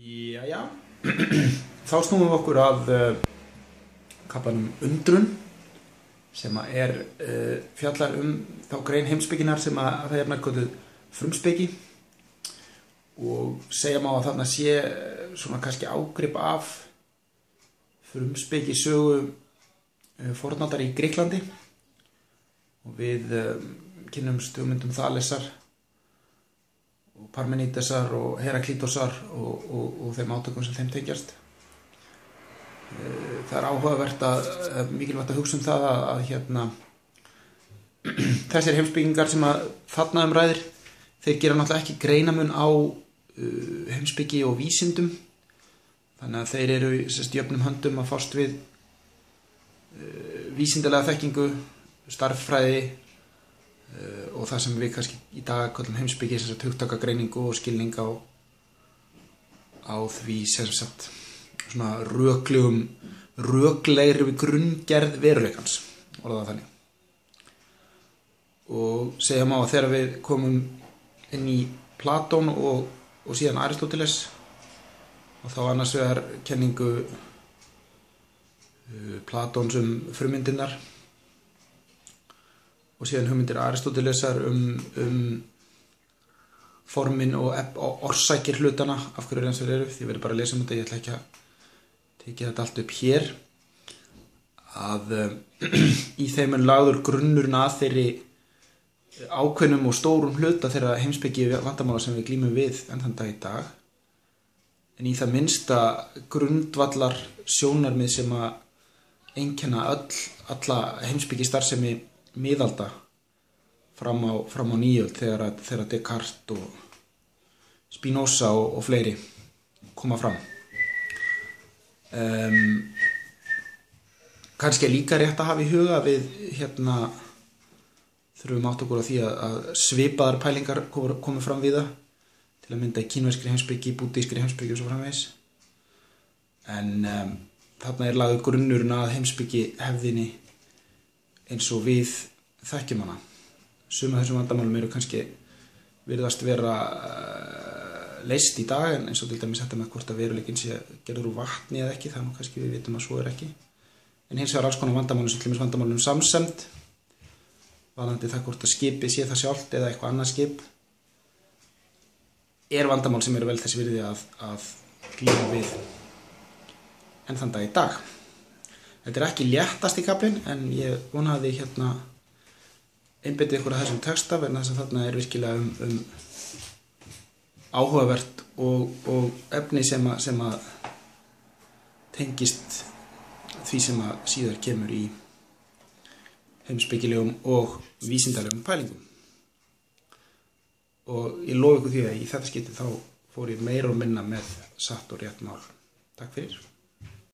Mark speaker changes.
Speaker 1: Jæja, þá snúum við okkur að kaflanum undrun sem fjallar þá grein heimspekinnar sem það er nærkölluð frumspeki og segja má að þarna sé svona kannski ágrip af frumspeki sögu fornaldar í Grikklandi og við kynnumst hugmyndum Þalesar og Parmenidesar og Heraklítosar og þeim átökum sem þeim tengjast. Það er áhugavert mikilvægt að hugsa það að þessir heimspekingar sem þarna ræðir, þeir gera náttúrulega ekki greinamun á heimspeki og vísindum, þannig að þeir eru jöfnum höndum að fást við vísindalega þekkingu, starffræði og það sem við kannski í dag kallum heimspeki, hugtakagreiningu og skilning á því svona röklegri grunngerð veruleikans, orðað þannig. Og segja má að þegar við komum inn í Platón og síðan Aristóteles og þá annars vegar kenningu Platóns frummyndirnar og síðan hugmyndir Aristótelesar formin og orsakir hlutana, af hverju eins og eru, því verður bara að lesa þetta, ég ætla ekki að tekið þetta allt upp hér, að í þeim lagður grunnurinn að þeirri ákveðnum og stórum hluta þeirra heimspeki vandamála sem við glímum við enn þann dag í dag, en í það minnsta grundvallar sjónarmið sem að einkenna alla heimspeki starfsemi miðalda fram á nýöld þegar Descartes og Spinoza og fleiri koma fram. Kannski líka rétt að hafa í huga við þurfum átt okkur á því að svipaðar pælingar komu fram við það, til að mynda í kínverskri heimspeki, búddískri heimspeki og svo framvegis, en þarna lagður grunnurinn að heimspeki hefðinni eins og við þekkjum hana. Sum af þessum vandamálum eru kannski virðast vera leyst í dag, en eins og til dæmis þetta með hvort að veruleikinn sé gerður úr vatni eða ekki, það kannski við vitum að svo ekki. En hins vegar alls konar vandamálum, sem til dæmis vandamálum samsemd, varðandi það hvort að skipið sé það sjálft eða eitthvað annað skip, vandamál sem eru vel þess virði að glíma við enn þann dag í dag. Þetta ekki léttasti kaflinn, en ég vonaði einbeitið ykkur að þessum texta, vegna þess að þarna virkilega áhugavert og efni sem að tengist því sem að síðar kemur í heimspekilegum og vísindalegum pælingum. Og ég lofa ykkur því að í þetta skipti þá fór ég meira og minna með satt og rétt mál. Takk fyrir.